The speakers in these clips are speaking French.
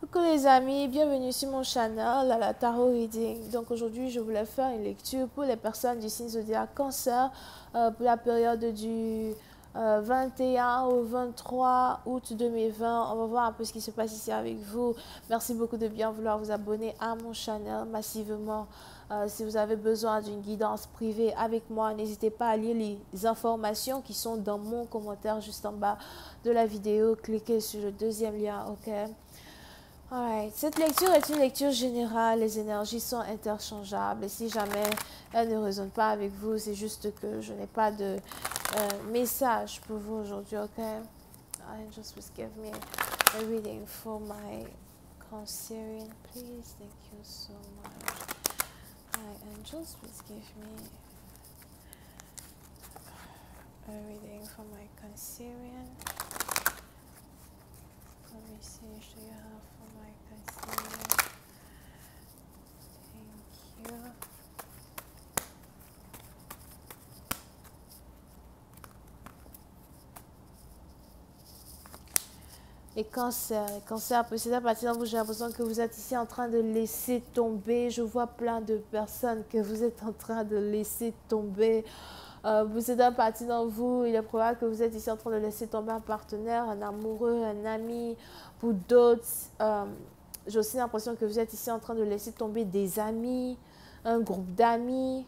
Coucou les amis, bienvenue sur mon channel à la Tarot Reading. Donc aujourd'hui, je voulais faire une lecture pour les personnes du signe zodiaque Cancer pour la période du 21 au 23 août 2020. On va voir un peu ce qui se passe ici avec vous. Merci beaucoup de bien vouloir vous abonner à mon channel massivement. Si vous avez besoin d'une guidance privée avec moi, n'hésitez pas à lire les informations qui sont dans mon commentaire juste en bas de la vidéo. Cliquez sur le deuxième lien, ok? Alright. Cette lecture est une lecture générale, les énergies sont interchangeables et si jamais elles ne résonnent pas avec vous, c'est juste que je n'ai pas de message pour vous aujourd'hui, ok? Angels, please give me a reading for my Cancerian, please. Thank you so much. Alright, angels, please give me a reading for my Cancerian. What message do you have for my Cancerian? Thank you. Les cancers, peut-être à partir de vous, j'ai l'impression que vous êtes ici en train de laisser tomber. Je vois plein de personnes que vous êtes en train de laisser tomber. Vous êtes un parti dans vous, il est probable que vous êtes ici en train de laisser tomber un partenaire, un amoureux, un ami. Pour d'autres, j'ai aussi l'impression que vous êtes ici en train de laisser tomber des amis, un groupe d'amis.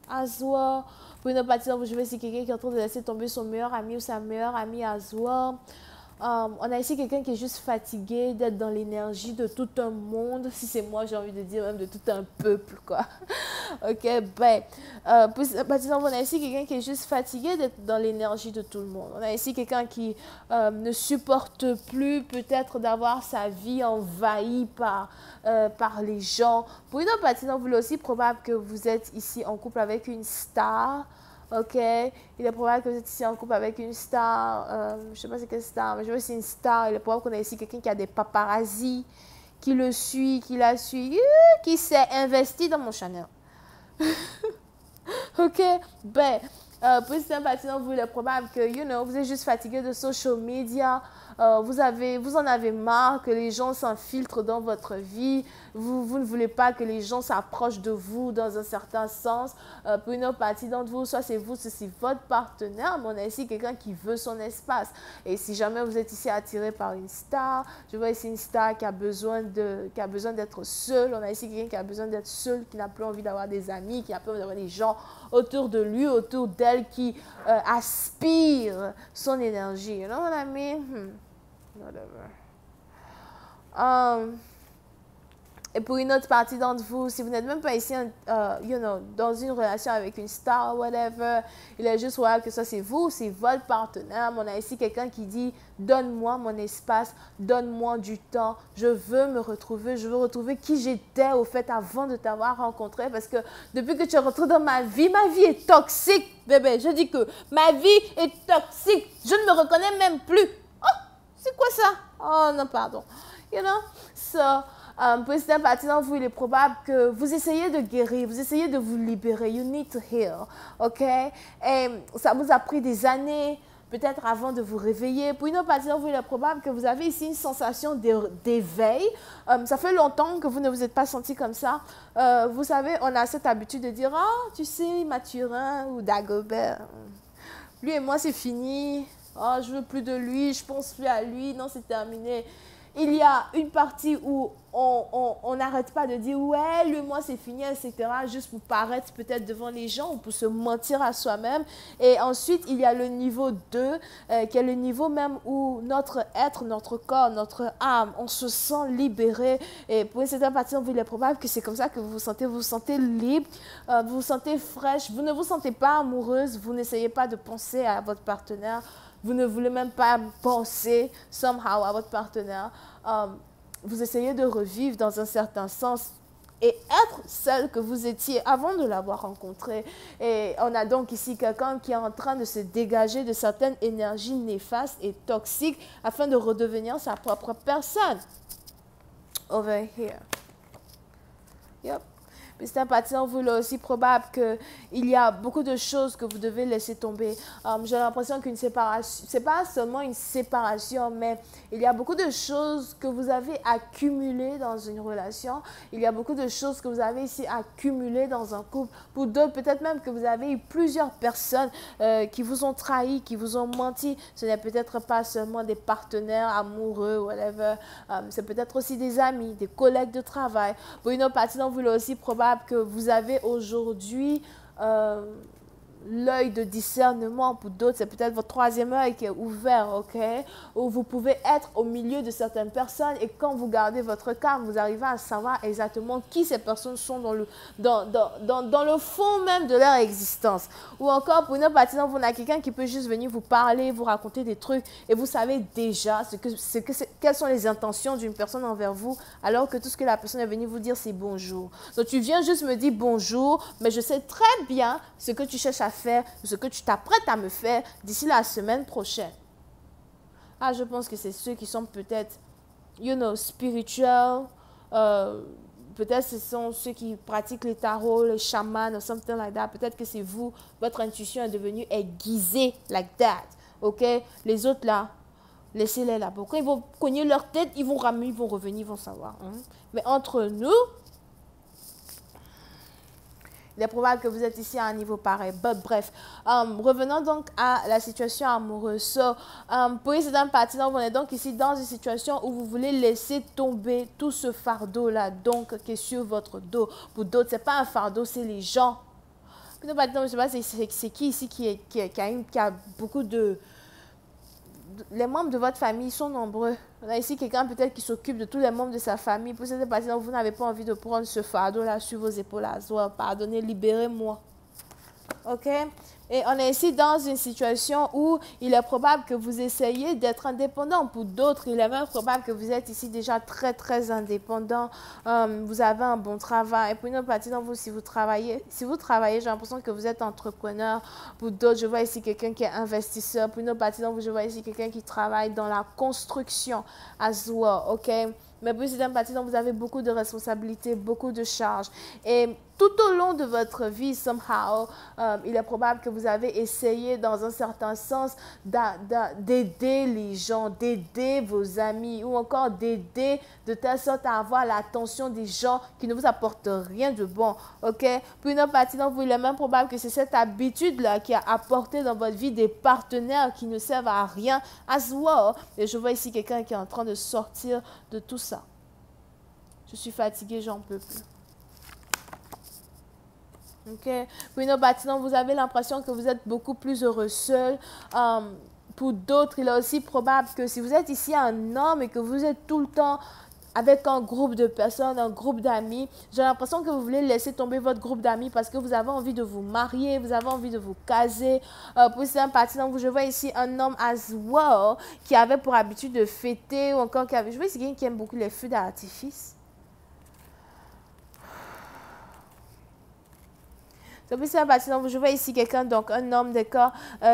Azwa. Pour une autre partie dans vous, je vais ici quelqu'un qui est en train de laisser tomber son meilleur ami ou sa meilleure amie Azwa. On a ici quelqu'un qui est juste fatigué d'être dans l'énergie de tout un monde. Si c'est moi, j'ai envie de dire même de tout un peuple, quoi. Ok, ben, par exemple, on a ici quelqu'un qui est juste fatigué d'être dans l'énergie de tout le monde. On a ici quelqu'un qui ne supporte plus peut-être d'avoir sa vie envahie par les gens. Pour une autre partie, vous est aussi probable que vous êtes ici en couple avec une star. Ok, il est probable que vous êtes ici en couple avec une star, je ne sais pas c'est quelle star, mais je veux aussi une star. Il est probable qu'on ait ici quelqu'un qui a des paparazzis, qui le suit, qui la suit, qui s'est investi dans mon channel. Ok, ben, pour certains partisans, vous, il est probable que, vous êtes juste fatigué de social media. Vous en avez marre que les gens s'infiltrent dans votre vie. Vous ne voulez pas que les gens s'approchent de vous dans un certain sens. Pour une autre partie d'entre vous, soit c'est vous, soit c'est votre partenaire, mais on a ici quelqu'un qui veut son espace. Et si jamais vous êtes ici attiré par une star, je vois ici une star qui a besoin d'être seule. On a ici quelqu'un qui a besoin d'être seul, qui n'a plus envie d'avoir des amis, qui n'a plus envie d'avoir des gens autour de lui, autour d'elle, qui aspirent son énergie. You know what I mean? Whatever. Et pour une autre partie d'entre vous, si vous n'êtes même pas ici, dans une relation avec une star, whatever, il est juste voilà que ça c'est vous, c'est votre partenaire. On a ici quelqu'un qui dit, donne-moi mon espace, donne-moi du temps, je veux me retrouver, je veux retrouver qui j'étais au fait avant de t'avoir rencontré parce que depuis que tu es rentré dans ma vie est toxique, bébé. Je dis que ma vie est toxique, je ne me reconnais même plus. Oh, c'est quoi ça? Oh non, pardon. You know, so... pour certains parties d'entre vous, il est probable que vous essayez de guérir, vous essayez de vous libérer. You need to heal, ok? Et ça vous a pris des années, peut-être avant de vous réveiller. Pour une autre partie d'entre vous, il est probable que vous avez ici une sensation d'éveil. Ça fait longtemps que vous ne vous êtes pas senti comme ça. Vous savez, on a cette habitude de dire, oh, tu sais, Mathurin ou Dagobert, lui et moi, c'est fini. Oh, je veux plus de lui, je pense plus à lui, non, c'est terminé. Il y a une partie où on n'arrête pas de dire « ouais, le mois c'est fini », etc. juste pour paraître peut-être devant les gens ou pour se mentir à soi-même. Et ensuite, il y a le niveau 2, qui est le niveau même où notre être, notre corps, notre âme, on se sent libéré. Et pour une certaine partie, il est probable que c'est comme ça que vous vous sentez libre, vous vous sentez fraîche, vous ne vous sentez pas amoureuse, vous n'essayez pas de penser à votre partenaire. Vous ne voulez même pas penser somehow à votre partenaire. Vous essayez de revivre dans un certain sens et être celle que vous étiez avant de l'avoir rencontré. Et on a donc ici quelqu'un qui est en train de se dégager de certaines énergies néfastes et toxiques afin de redevenir sa propre personne. Over here. Yep. Puis c'est un parti dans vous, il est aussi probable qu'il y a beaucoup de choses que vous devez laisser tomber. J'ai l'impression qu'une séparation, c'est pas seulement une séparation, mais il y a beaucoup de choses que vous avez accumulées dans une relation. Il y a beaucoup de choses que vous avez ici accumulées dans un couple. Pour d'autres, peut-être même que vous avez eu plusieurs personnes qui vous ont trahi, qui vous ont menti. Ce n'est peut-être pas seulement des partenaires amoureux, whatever. C'est peut-être aussi des amis, des collègues de travail. Pour une autre partie d'entre vous, il est aussi probable que vous avez aujourd'hui l'œil de discernement. Pour d'autres, c'est peut-être votre troisième œil qui est ouvert, ok? Où vous pouvez être au milieu de certaines personnes et quand vous gardez votre calme, vous arrivez à savoir exactement qui ces personnes sont dans le fond même de leur existence. Ou encore, pour une autre partie, vous avez quelqu'un qui peut juste venir vous parler, vous raconter des trucs et vous savez déjà quelles sont les intentions d'une personne envers vous, alors que tout ce que la personne est venue vous dire, c'est bonjour. Donc, tu viens juste me dire bonjour, mais je sais très bien ce que tu cherches à faire, ce que tu t'apprêtes à me faire d'ici la semaine prochaine. Ah, je pense que c'est ceux qui sont peut-être, spirituels. Peut-être ce sont ceux qui pratiquent les tarots, les chamans, ou something like that. Peut-être que c'est vous, votre intuition est devenue aiguisée like that. Ok? Les autres là, laissez-les là. Quand ils vont cogner leur tête, ils vont ramener, ils vont revenir, ils vont savoir. Mais entre nous, il est probable que vous êtes ici à un niveau pareil. Bref, revenons donc à la situation amoureuse. Pour certaines parties, on est donc ici dans une situation où vous voulez laisser tomber tout ce fardeau-là, donc qui est sur votre dos. Pour d'autres, ce n'est pas un fardeau, c'est les gens. Pour d'autres, je ne sais pas c'est qui ici qui a beaucoup de... Les membres de votre famille sont nombreux. On a ici quelqu'un peut-être qui s'occupe de tous les membres de sa famille. Pour cette partie, vous n'avez pas envie de prendre ce fardeau-là sur vos épaules. Pardonnez, libérez-moi. OK? Et on est ici dans une situation où il est probable que vous essayez d'être indépendant. Pour d'autres, il est même probable que vous êtes ici déjà très, très indépendant. Vous avez un bon travail. Et pour une autre partie d'entre vous, si vous travaillez, j'ai l'impression que vous êtes entrepreneur. Pour d'autres, je vois ici quelqu'un qui est investisseur. Pour une autre partie d'entre vous, je vois ici quelqu'un qui travaille dans la construction as well. OK? Mais pour certaines parties dont vous avez beaucoup de responsabilités, beaucoup de charges. Et tout au long de votre vie, somehow, il est probable que vous avez essayé, dans un certain sens, d'aider les gens, d'aider vos amis, ou encore d'aider de telle sorte à avoir l'attention des gens qui ne vous apportent rien de bon. OK? Pour une autre partie d'entre vous, il est même probable que c'est cette habitude-là qui a apporté dans votre vie des partenaires qui ne servent à rien as well. Et je vois ici quelqu'un qui est en train de sortir de tout ça. Je suis fatiguée, j'en peux plus. OK? Pour une autre partie, vous avez l'impression que vous êtes beaucoup plus heureux seul. Pour d'autres, il est aussi probable que si vous êtes ici un homme et que vous êtes tout le temps avec un groupe de personnes, un groupe d'amis, j'ai l'impression que vous voulez laisser tomber votre groupe d'amis parce que vous avez envie de vous marier, vous avez envie de vous caser. Pour certaines parties, je vois ici un homme as well qui avait pour habitude de fêter ou encore je vois ici quelqu'un qui aime beaucoup les feux d'artifice. Je vois ici quelqu'un, donc un homme d'accord,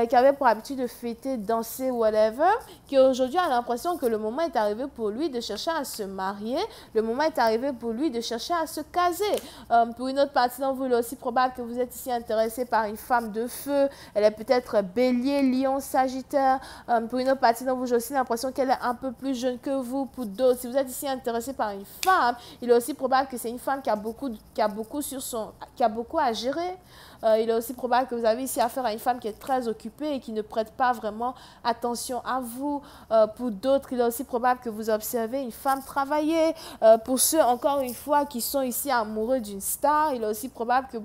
qui avait pour habitude de fêter, danser, whatever, qui aujourd'hui a l'impression que le moment est arrivé pour lui de chercher à se marier, le moment est arrivé pour lui de chercher à se caser. Pour une autre partie d'entre vous, il est aussi probable que vous êtes ici intéressé par une femme de feu, elle est peut-être bélier, lion, sagittaire. Pour une autre partie d'entre vous, j'ai aussi l'impression qu'elle est un peu plus jeune que vous. Pour d'autres, si vous êtes ici intéressé par une femme, il est aussi probable que c'est une femme qui a beaucoup à gérer. Il est aussi probable que vous avez ici affaire à une femme qui est très occupée et qui ne prête pas vraiment attention à vous. Pour d'autres, il est aussi probable que vous observez une femme travailler. Pour ceux, encore une fois, qui sont ici amoureux d'une star, il est aussi probable que,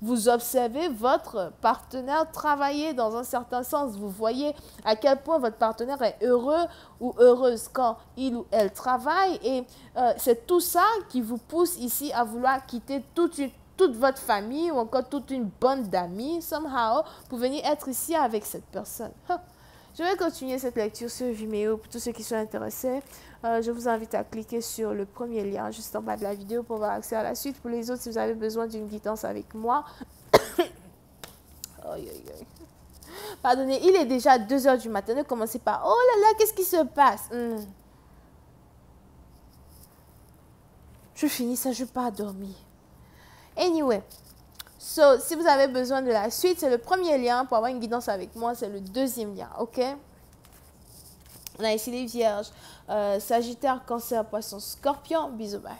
vous observez votre partenaire travailler dans un certain sens. Vous voyez à quel point votre partenaire est heureux ou heureuse quand il ou elle travaille. Et c'est tout ça qui vous pousse ici à vouloir quitter toute votre famille ou encore toute une bande d'amis, somehow, pour venir être ici avec cette personne. Je vais continuer cette lecture sur Vimeo pour tous ceux qui sont intéressés. Je vous invite à cliquer sur le premier lien juste en bas de la vidéo pour avoir accès à la suite. Pour les autres, si vous avez besoin d'une guidance avec moi. Pardonnez, il est déjà 2 h du matin. Ne commencez pas. Oh là là, qu'est-ce qui se passe? Je finis ça, je pars dormir. Anyway, so, si vous avez besoin de la suite, c'est le premier lien. Pour avoir une guidance avec moi, c'est le deuxième lien, ok? On a ici les vierges, Sagittaire, Cancer, Poisson, Scorpion. Bisous, bye.